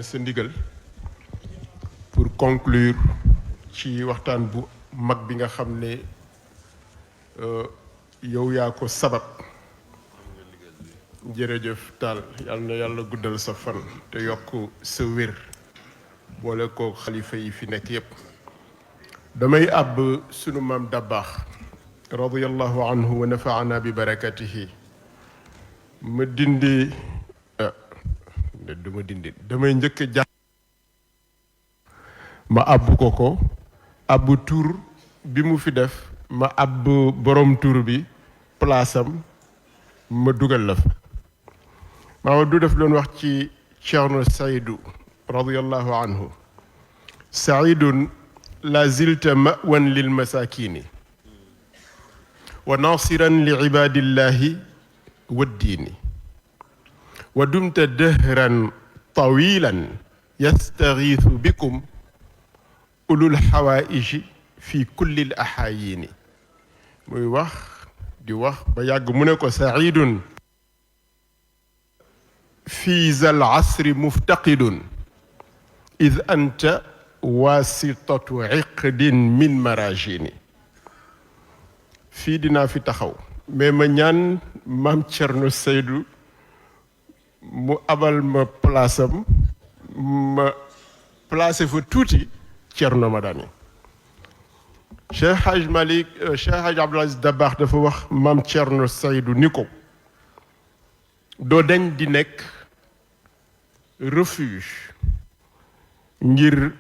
sa ndigal pour conclure ci waxtaan bu mag bi nga xam ne yow yaa ko sabab jërëjëf Tall yal na yàlla guddal sa fan te yokk sa wér boole ko xalifa yi fi nekk yépp damay àbb sunu maam Dabaax radiyallahu anhu wa nafaana bi barakatihi ma dindi damay njëkk a jàng ma àbb ko àbb tur bi mu fi def ma àbb borom tur bi palaasam ma dugal la fa maa du def doon wax ci Ceerno Saydu radiyallahu anhu saidun la zilta mawan lil masakini wa nasiran li ibadillahi waddiini wa dumta dëhran tawilan yastagiisu bikum ulul xawaaiji fi kulli l axaayini muy wax di wax ba yàgg mu ne ko saidun fi zal asri muftaqidun id anta wasitatu iqdin min marajini fii dinaa fi taxaw mais ma ñaan maam Cerno Seydou mu abal ma palaasam ma placé fa tuuti Cerno Madani Cheikh Hadj Malick Cheikh Hadj Abdoul Aziz Dabakh dafa wax maam Cerno Seydou ni ko doo dañ di nekk refuge ngir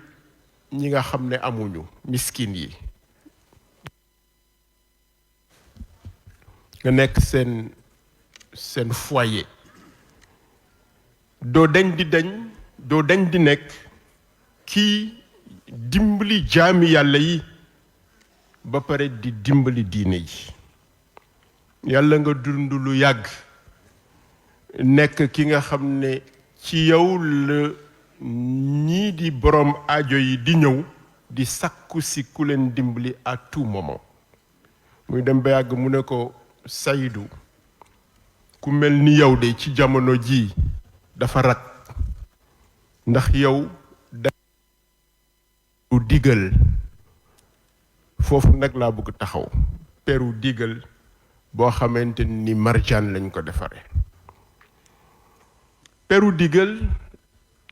ñi nga xam ne amuñu miskin yi nga nekk seen foyer doo dañ di nekk kii dimbali jaami yàlla yi ba pare di dimbali diine yi yàlla nga dund lu yàgg nekk ki nga xam ne ci yow la ñii di borom aajo yi di ñëw di sakku si ku leen dimbali à tout moment muy dem ba yàgg mu ne ko Saydu ku mel ni yow de ci jamono ji dafa rak ndax yow da digal foofu nag laa bëgg taxaw peru digal boo xamante ni marjaan lañ ko defaree peru digal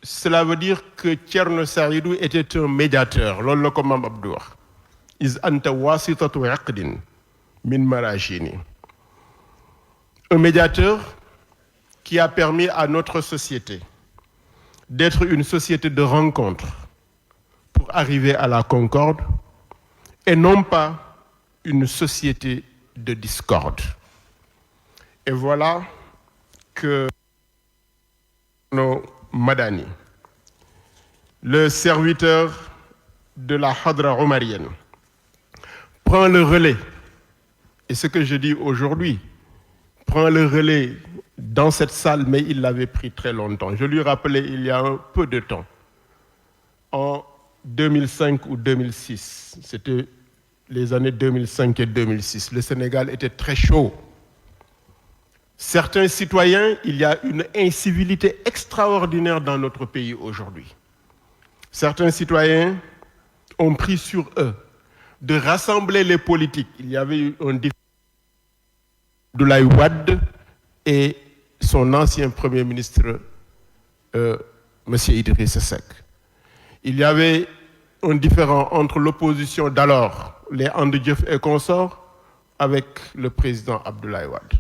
cela veut dire que Cerno Saïdou était un médiateur loolu la ko maam Abdou wax is anta wasitatu iqdin min marajini un médiateur qui a permis à notre société d'être une société de rencontre pour arriver à la concorde et non pas une société de discorde. Et voilà que Madani, le serviteur de la Hadra omarienne, prend le relais. Et ce que je dis aujourd'hui, prend le relais dans cette salle, mais il l'avait pris très longtemps. Je lui rappelais il y a un peu de temps, en 2005 ou 2006, c'était les années 2005 et 2006, le Sénégal était très chaud. Certains citoyens, il y a une incivilité extraordinaire dans notre pays aujourd'hui. Certains citoyens ont pris sur eux de rassembler les politiques. Il y avait eu un défi Abdoulaye Wade et son ancien Premier ministre, M. Idrissa Seck. Il y avait un différend entre l'opposition d'alors, les And Jëf et consorts, avec le président Abdoulaye Wade.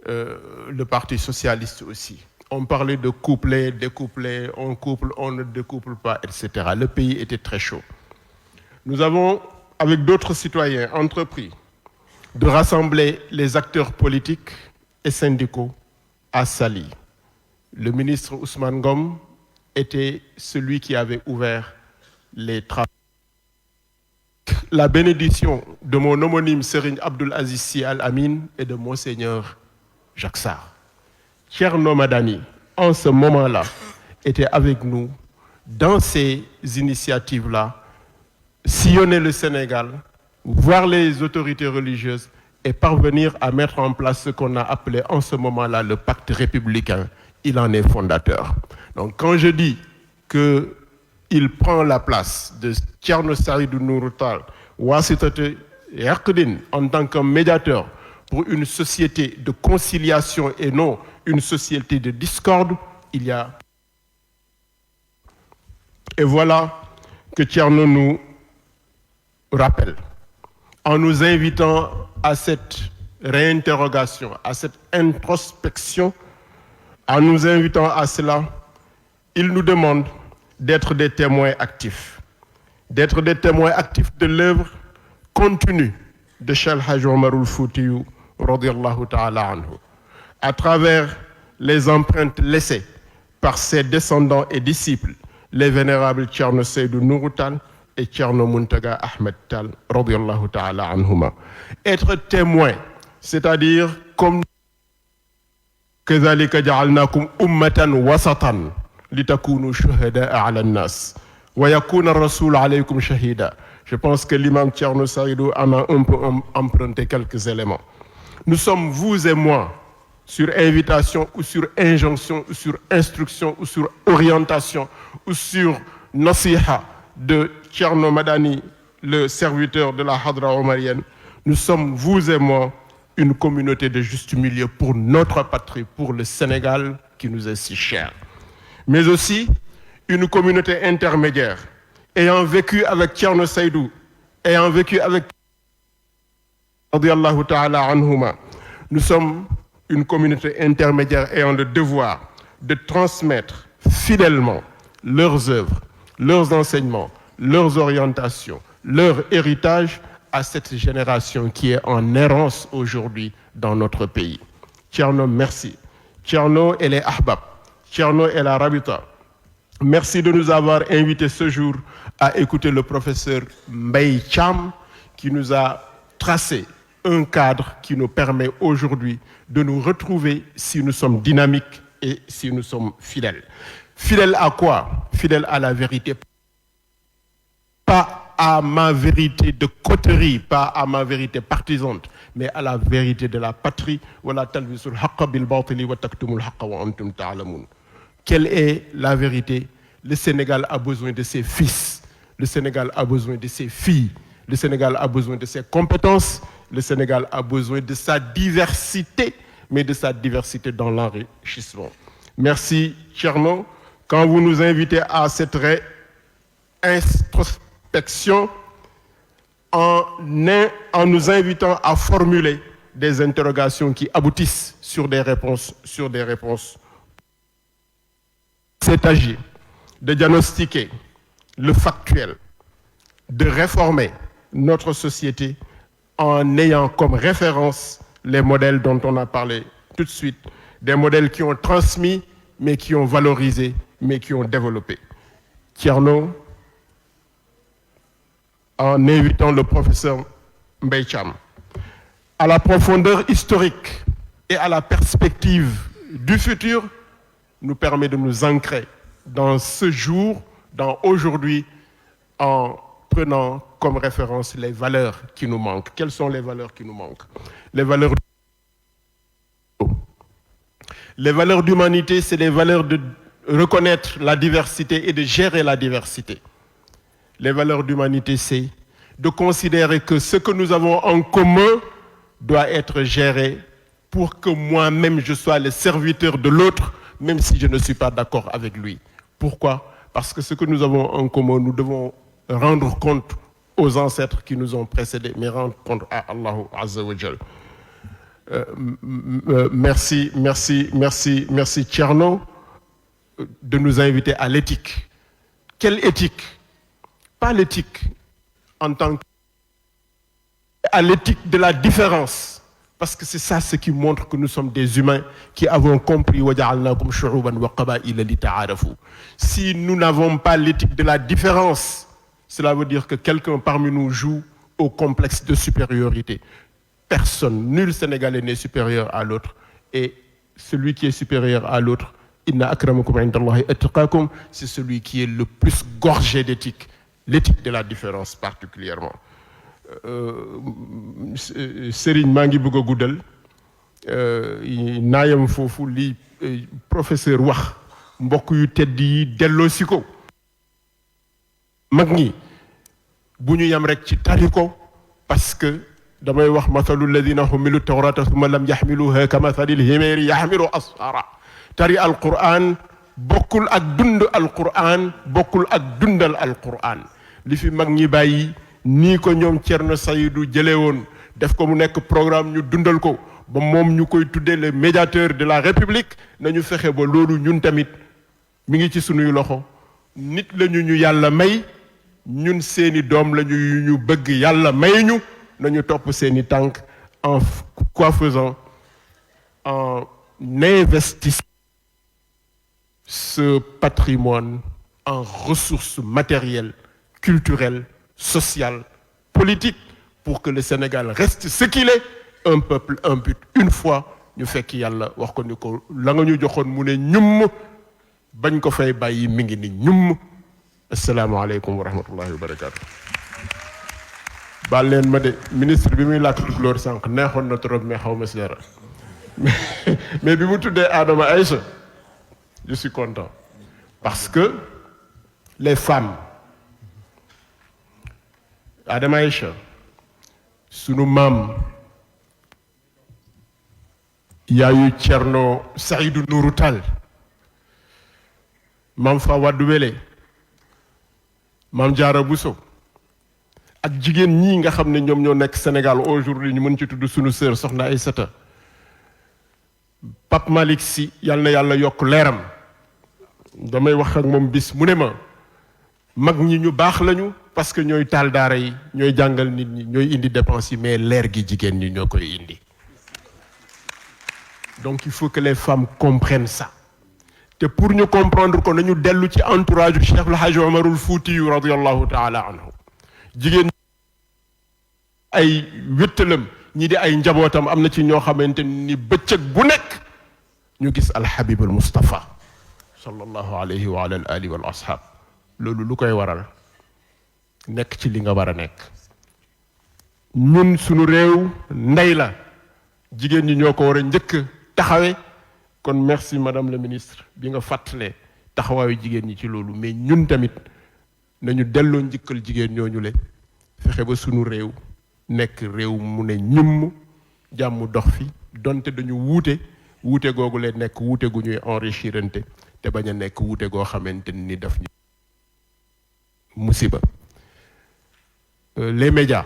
Le Parti socialiste aussi. On parlait de coupler, découpler, on couple, on ne découple pas, etc. Le pays était très chaud. Nous avons, avec d'autres citoyens, entrepris de rassembler les acteurs politiques et syndicaux à Saly. Le ministre Ousmane Ngom était celui qui avait ouvert les travaux. La bénédiction de mon homonyme Serigne Abdoul Aziz Sy Al Amin et de Monseigneur Jacques Sarr. Cerno Madani, en ce moment-là, était avec nous dans ces initiatives-là, sillonner le Sénégal, voir les autorités religieuses et parvenir à mettre en place ce qu'on a appelé en ce moment-là le pacte républicain il en est fondateur. Donc quand je dis qu'il prend la place de Thierno Saïdou Nourou Tall, Wassitata Yaqdin, en tant que médiateur pour une société de conciliation et non une société de discorde, il y a... Et voilà que Thierno nous rappelle, en nous invitant à cette réinterrogation, à cette introspection, en nous invitant à cela, il nous demande d'être des témoins actifs de l'œuvre continue de Cheikh Hadj Omar Foutiyou, radiyallahu ta'ala anhu, à travers les empreintes laissées par ses descendants et disciples, les vénérables Thierno Seydou Nourou Tall et Thierno Muntaga Ahmed Tall, radiyallahu ta'ala anhuma. Être témoin, c'est-à-dire comme كذلك جعلناكم أمة وسطا لتكونوا شهداء على الناس ويكون الرسول عليكم شهيدا. Je pense que l'imam Thierno Saïdou en a un peu emprunté quelques éléments. Nous sommes, vous et moi, sur invitation ou sur injonction ou sur instruction ou sur orientation ou sur nasiha de Thierno Madani, le serviteur de la Hadra omarienne. Nous sommes, vous et moi, une communauté de juste milieu pour notre patrie, pour le Sénégal qui nous est si cher. Mais aussi une communauté intermédiaire, ayant vécu avec Thierno Saïdou, ayant vécu avec radiyallahu ta'ala anhuma. Nous sommes une communauté intermédiaire ayant le devoir de transmettre fidèlement leurs œuvres, leurs enseignements, leurs orientations, leur héritage à cette génération qui est en errance aujourd'hui dans notre pays. Thierno, merci. Thierno et les Ahbab, Thierno et la Rabita, merci de nous avoir invités ce jour à écouter le professeur Mbaye Thiam qui nous a tracé un cadre qui nous permet aujourd'hui de nous retrouver si nous sommes dynamiques et si nous sommes fidèles. Fidèles à quoi? Fidèles à la vérité. Pas à ma vérité de coterie, pas à ma vérité partisane, mais à la vérité de la patrie. Quelle est la vérité? Le Sénégal a besoin de ses fils, le Sénégal a besoin de ses filles, le Sénégal a besoin de ses compétences, le Sénégal a besoin de sa diversité, mais de sa diversité dans l'enrichissement. Merci Thierno. Quand vous nous invitez à cette introspection, en nous invitant à formuler des interrogations qui aboutissent sur des réponses. C'est agir de diagnostiquer le factuel, de réformer notre société en ayant comme référence les modèles dont on a parlé tout de suite, des modèles qui ont transmis, mais qui ont valorisé, mais qui ont développé. Thierno, en invitant le professeur Mbaye Thiam à la profondeur historique et à la perspective du futur, nous permet de nous ancrer dans ce jour, dans aujourd'hui, en prenant comme référence les valeurs qui nous manquent. Quelles sont les valeurs qui nous manquent? Les valeurs d'humanité, c'est les valeurs de reconnaître la diversité et de gérer la diversité. Les valeurs d'humanité, c'est de considérer que ce que nous avons en commun doit être géré pour que moi-même je sois le serviteur de l'autre, même si je ne suis pas d'accord avec lui. Pourquoi? Parce que ce que nous avons en commun, nous devons rendre compte aux ancêtres qui nous ont précédés, mais rendre compte à Allah Azza wa Jal. Merci Thierno de nous inviter à l'éthique. Quelle éthique? Pas l'éthique en tant que... à l'éthique de la différence. Parce que c'est ça ce qui montre que nous sommes des humains qui avons compris si nous n'avons pas l'éthique de la différence, cela veut dire que quelqu'un parmi nous joue au complexe de supériorité. Personne, nul Sénégalais n'est supérieur à l'autre. Et celui qui est supérieur à l'autre, c'est celui qui est le plus gorgé d'éthique. L'éthique de la différence particulièrement. Serigne maa ngi bëgg a guddal naayam foofu lii professeur wax mbokk yu tedd yi delloosi ko mag ñi bu ñu yam rek ci tari ko parce que damay wax mathalu alladina humilu tawrata thumma lam yaxmiluha ka mathalil himeeri yaxmilu asfara tari alquran bokkul ak dund alquran bokkul ak dundal alquran li fi mag ñi bàyyi nii ko ñoom Thierno Saïdou jëlee woon def ko mu nekk programme ñu dundal ko ba moom ñu koy tuddee le médiateur de la république nañu fexe ba loolu ñun tamit mi ngi ci sunuy loxo nit lañu ñu yàlla may ñun seeni doom lañu ñu bëgg yàlla may ñu nañu topp seeni tànk en quoi faisant en investissant ce patrimoine en ressources matérielles, culturelles, sociales, politiques pour que le Sénégal reste ce qu'il est, un peuple, un but. Une fois ñu fekk yàlla wax ko ni ko la nga ñu joxoon mu ne ñum bañ ko fay bàyyi mi ngi ni ñum. asalaamaaleykum wa rahmatullahi wa barakaatu. baal leen ma de ministre bi muy làkk tukulóor sànq neexoon na trop mais xaw ma si dara mais bi mu tuddee Adama Aïcha je suis content parce que les femmes Adama Aïcha sunu maam yaayu Thierno Saïdou Nourou Tall maam Fa Waddu Wele maam Diarra Bousso ak jigéen ñii nga xam ne ñoom ñoo nekk Sénégal aujourd'hui ñu mën ci tudd sunu sœur Soxna Aïssata Pape Malick Sy yal na yàlla yokk leeram damay wax ak moom bis mu ne ma mag ñi ñu baax lañu parce que ñooy taal daara yi ñooy jàngal nit ñi ñooy indi dépense yi mais leer gi jigéen ñi ñoo koy indi donc il faut que les femmes comprennent ça te pour ñu comprendre ko nañu dellu ci entourage du Cheikh El Hadj Omarul Foutiyu radiyallahu taala anhu jigéen ay wéttalam ñi di ay njabootam am na ci ñoo xamante ni bëccëg bu nekk ñu gis alhabib al Mustafa sallallahu alayhi wa ala alihi wal ashab loolu lu koy waral nekk ci li nga war a nekk ñun suñu réew ndey la jigéen ñi ñoo ko war a njëkk taxawe kon merci madame la ministre bi nga fàttalee taxawaayu jigéen ñi ci loolu mais ñun tamit nañu delloo njëkkal jigéen ñooñu le fexe ba sunu réew nekk réew mu ne ñum jàmm dox fi donte dañu wuute googu leen nekk wuute gu ñuy enrichirante te bañ a nekk wuute goo xamante ni daf ñu musiba les médias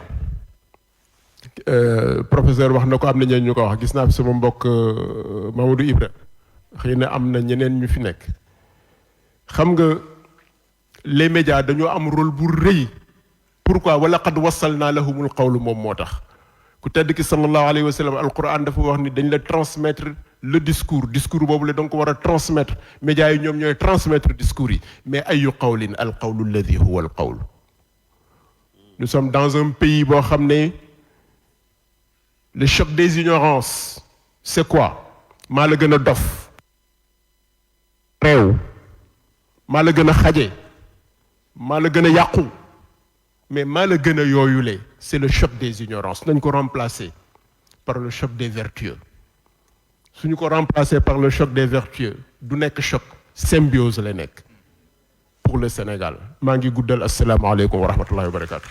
professeur wax na ko am na ñeen ñu ko wax gis naa fi sama mbokk Mamadou Ibra xëy na am na ñeneen ñu fi nekk xam nga les médias dañoo am rôle bu rëy pourquoi wala qad wassalna lahumul qawlu moom moo tax ku tedd ki sallallahu alayhi wa sallam alquran dafa wax ni dañ la transmettre le discours boobu la donc war a transmettre médias yi ñoom ñooy transmettre discours yi mais ayu qawlin al qawlu alladi huwa al qawl nous sommes dans un pays boo xam ne le choc des ignorances c'est quoi maa la gën a dof réew maa la gën a xaje maa la gën a yàqu mais maa la gën a yooyule c'est le choc des ignorances nañ ko remplacer par le choc des vertueux suñu ko remplacer par le choc des vertueux du nekk choc symbiose la nekk pour le Sénégal maa ngi guddal asalaamaaleykum wa rahmatullahi wa barakatu